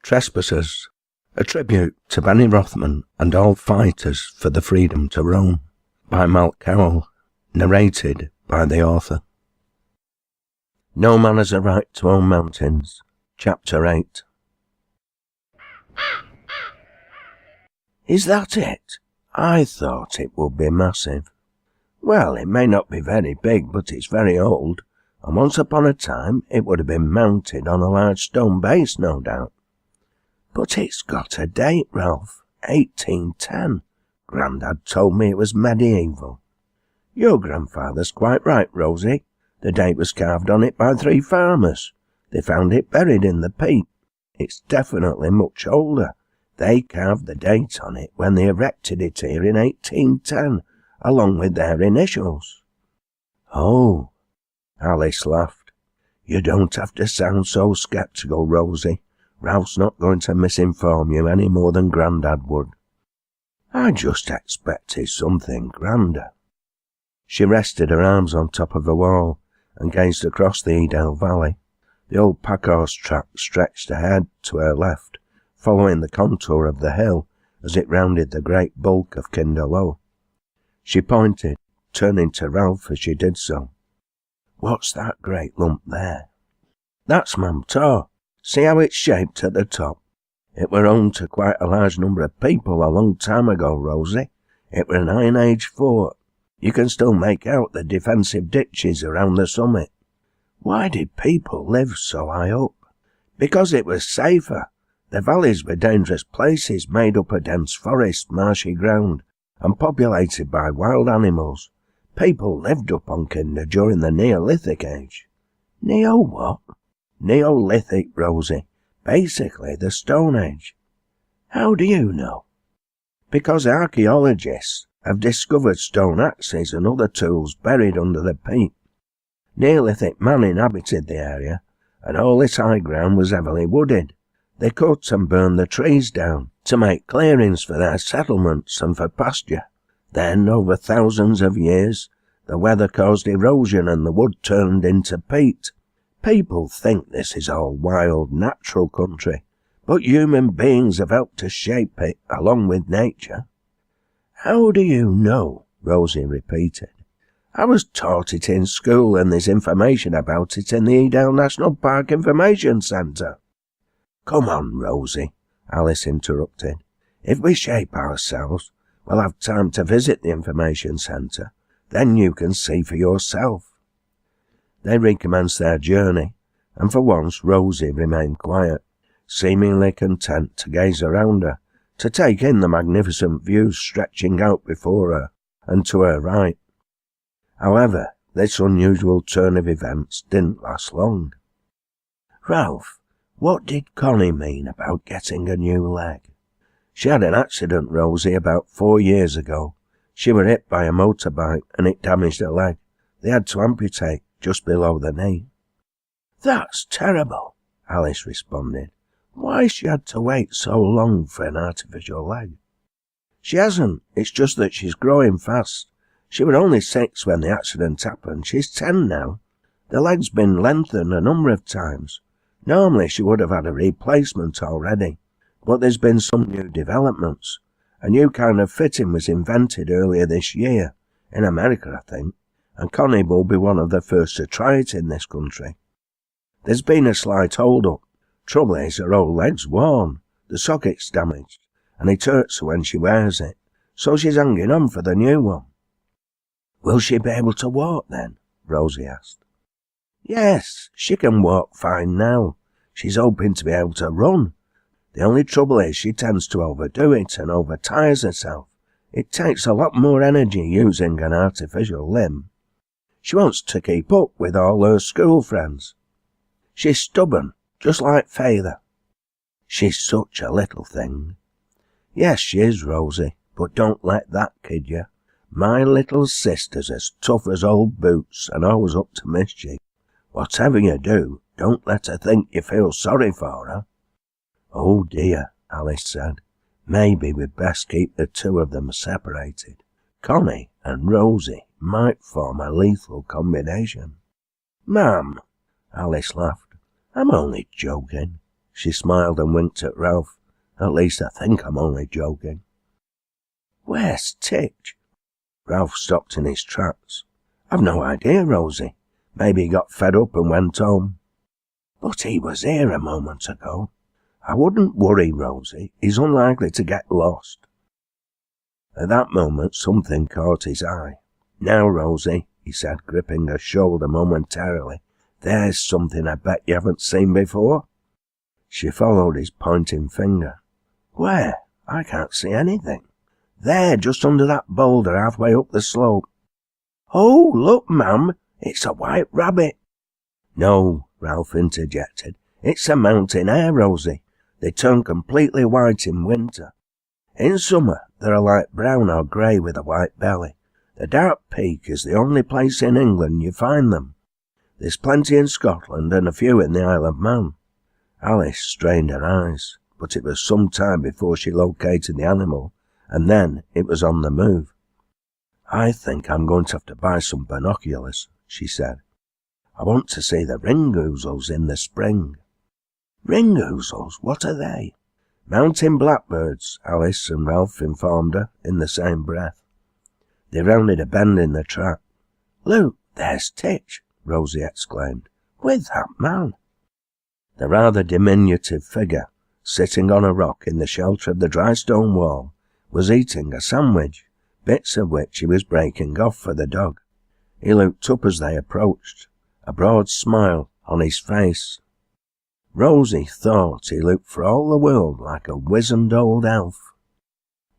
Trespassers, a tribute to Benny Rothman and all fighters for the freedom to roam, by Malc Cowle, narrated by the author. No man has a right to own mountains, Chapter 8. Is that it? I thought it would be massive. Well, it may not be very big, but it's very old, and once upon a time it would have been mounted on a large stone base, no doubt. But it's got a date, Ralph, 1810. Grandad told me it was medieval. Your grandfather's quite right, Rosie. The date was carved on it by 3 farmers. They found it buried in the peat. It's definitely much older. They carved the date on it when they erected it here in 1810, along with their initials. Oh, Alice laughed. You don't have to sound so sceptical, Rosie. Ralph's not going to misinform you any more than Grandad would. I just expected something grander. She rested her arms on top of the wall and gazed across the Edale Valley. The old packhorse track stretched ahead to her left, following the contour of the hill as it rounded the great bulk of Kinder Low. She pointed, turning to Ralph as she did so. What's that great lump there? That's Mam Tor. See how it's shaped at the top? It were home to quite a large number of people a long time ago, Rosie. It were an Iron Age fort. You can still make out the defensive ditches around the summit. Why did people live so high up? Because it was safer. The valleys were dangerous places made up of dense forest, marshy ground, and populated by wild animals. People lived up on Kinder during the Neolithic age. Neo what? Neolithic, Rosie. Basically the Stone Age. How do you know? Because archaeologists have discovered stone axes and other tools buried under the peat. Neolithic man inhabited the area, and all this high ground was heavily wooded. They cut and burned the trees down to make clearings for their settlements and for pasture. Then, over thousands of years, the weather caused erosion and the wood turned into peat. People think this is all wild, natural country, but human beings have helped to shape it along with nature. How do you know? Rosie repeated. I was taught it in school, and there's information about it in the Edale National Park Information Centre. Come on, Rosie, Alice interrupted. If we shape ourselves, we'll have time to visit the information centre. Then you can see for yourself. They recommenced their journey, and for once Rosie remained quiet, seemingly content to gaze around her, to take in the magnificent views stretching out before her and to her right. However, this unusual turn of events didn't last long. Ralph, what did Connie mean about getting a new leg? She had an accident, Rosie, about 4 years ago. She were hit by a motorbike and it damaged her leg. They had to amputate just below the knee. That's terrible, Alice responded. Why she had to wait so long for an artificial leg? She hasn't, it's just that she's growing fast. She were only 6 when the accident happened. She's 10 now. The leg's been lengthened a number of times. Normally she would have had a replacement already, but there's been some new developments. A new kind of fitting was invented earlier this year, in America I think, and Connie will be one of the first to try it in this country. There's been a slight hold-up. Trouble is her old leg's worn, the socket's damaged, and it hurts her when she wears it, so she's hanging on for the new one. Will she be able to walk then? Rosie asked. Yes, she can walk fine now. She's hoping to be able to run. The only trouble is she tends to overdo it and overtires herself. It takes a lot more energy using an artificial limb. She wants to keep up with all her school friends. She's stubborn, just like Feyther. She's such a little thing. Yes, she is, Rosie, but don't let that kid you. My little sister's as tough as old boots and always up to mischief. Whatever you do, don't let her think you feel sorry for her. Oh dear, Alice said. Maybe we'd best keep the two of them separated. Connie and Rosie might form a lethal combination. Ma'am, Alice laughed. I'm only joking. She smiled and winked at Ralph. At least I think I'm only joking. Where's Titch? Ralph stopped in his tracks. I've no idea, Rosie. Maybe he got fed up and went home. But he was here a moment ago. I wouldn't worry, Rosie. He's unlikely to get lost. At that moment, something caught his eye. Now, Rosie, he said, gripping her shoulder momentarily, there's something I bet you haven't seen before. She followed his pointing finger. Where? I can't see anything. There, just under that boulder halfway up the slope. Oh, look, ma'am, it's a white rabbit. No, Ralph interjected. It's a mountain hare, Rosie. They turn completely white in winter. In summer, they're light brown or grey with a white belly. The Dark Peak is the only place in England you find them. There's plenty in Scotland and a few in the Isle of Man. Alice strained her eyes, but it was some time before she located the animal, and then it was on the move. I think I'm going to have to buy some binoculars, she said. I want to see the ring-ouzels in the spring. Ring-ouzels? What are they? Mountain blackbirds, Alice and Ralph informed her in the same breath. They rounded a bend in the track. Look, there's Titch, Rosie exclaimed. With that man. The rather diminutive figure, sitting on a rock in the shelter of the dry stone wall, was eating a sandwich, bits of which he was breaking off for the dog. He looked up as they approached, a broad smile on his face. Rosie thought he looked for all the world like a wizened old elf.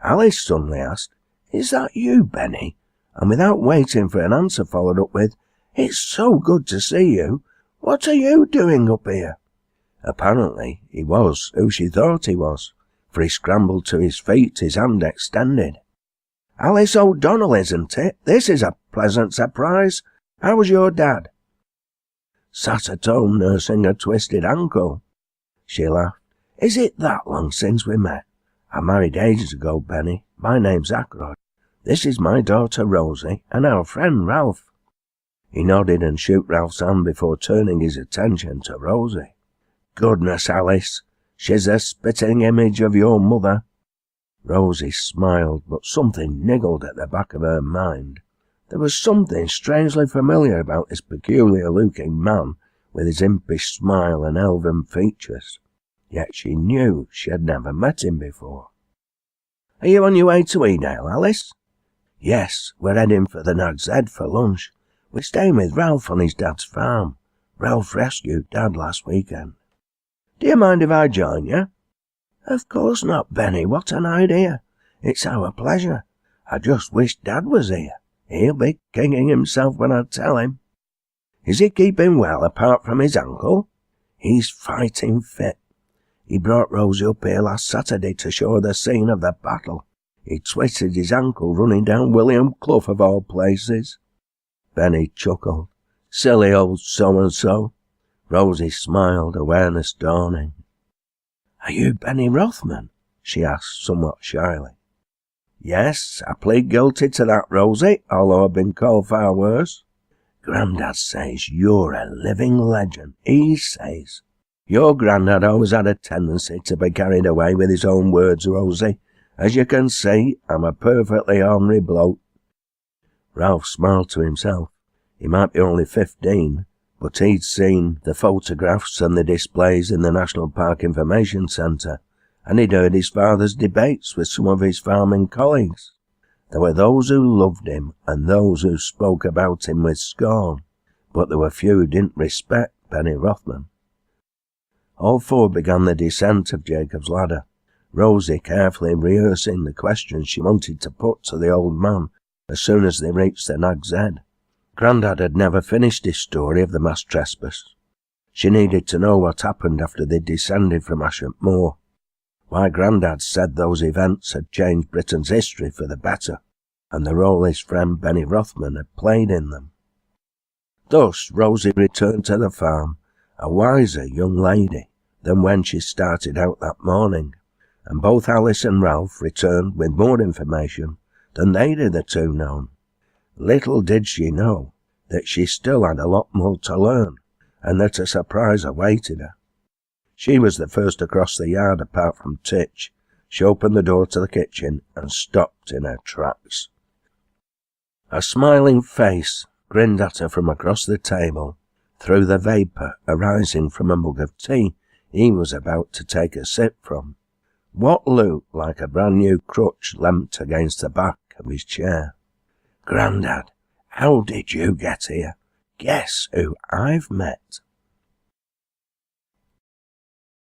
Alice suddenly asked, Is that you, Benny? And without waiting for an answer followed up with, It's so good to see you. What are you doing up here? Apparently he was who she thought he was, for he scrambled to his feet, his hand extended. Alice ODonnell, isn't it? This is a pleasant surprise. How was your dad? Sat at home nursing a twisted ankle. She laughed. Is it that long since we met? I married ages ago, Benny. My name's Ackroyd. This is my daughter Rosie and our friend Ralph. He nodded and shook Ralph's hand before turning his attention to Rosie. Goodness, Alice, she's a spitting image of your mother. Rosie smiled, but something niggled at the back of her mind. There was something strangely familiar about this peculiar-looking man with his impish smile and elven features. Yet she knew she had never met him before. Are you on your way to Edale, Alice? Yes, we're heading for the Nag's Head for lunch. We're staying with Ralph on his dad's farm. Ralph rescued Dad last weekend. Do you mind if I join you? Of course not, Benny. What an idea. It's our pleasure. I just wish Dad was here. He'll be kicking himself when I tell him. Is he keeping well apart from his ankle? He's fighting fit. He brought Rosie up here last Saturday to show her the scene of the battle. He twisted his ankle running down William Clough of all places. Benny chuckled. Silly old so-and-so. Rosie smiled, awareness dawning. Are you Benny Ruffman? She asked somewhat shyly. Yes, I plead guilty to that, Rosie, although I've been called far worse. Grandad says you're a living legend. He says. Your Grandad always had a tendency to be carried away with his own words, Rosie. As you can see, I'm a perfectly ornery bloke. Ralph smiled to himself. He might be only 15, but he'd seen the photographs and the displays in the National Park Information Centre, and he'd heard his father's debates with some of his farming colleagues. There were those who loved him and those who spoke about him with scorn, but there were few who didn't respect Benny Ruffman. All four began the descent of Jacob's Ladder, Rosie carefully rehearsing the questions she wanted to put to the old man as soon as they reached the Nag's Head. Grandad had never finished his story of the mass trespass. She needed to know what happened after they descended from Ashant Moor, why Grandad said those events had changed Britain's history for the better, and the role his friend Benny Ruffman had played in them. Thus Rosie returned to the farm, a wiser young lady than when she started out that morning, and both Alice and Ralph returned with more information than they'd hitherto known. Little did she know that she still had a lot more to learn, and that a surprise awaited her. She was the first across the yard apart from Titch. She opened the door to the kitchen and stopped in her tracks. A smiling face grinned at her from across the table, through the vapour arising from a mug of tea he was about to take a sip from. What looked like a brand new crutch leant against the back of his chair. "Grandad, how did you get here? Guess who I've met?"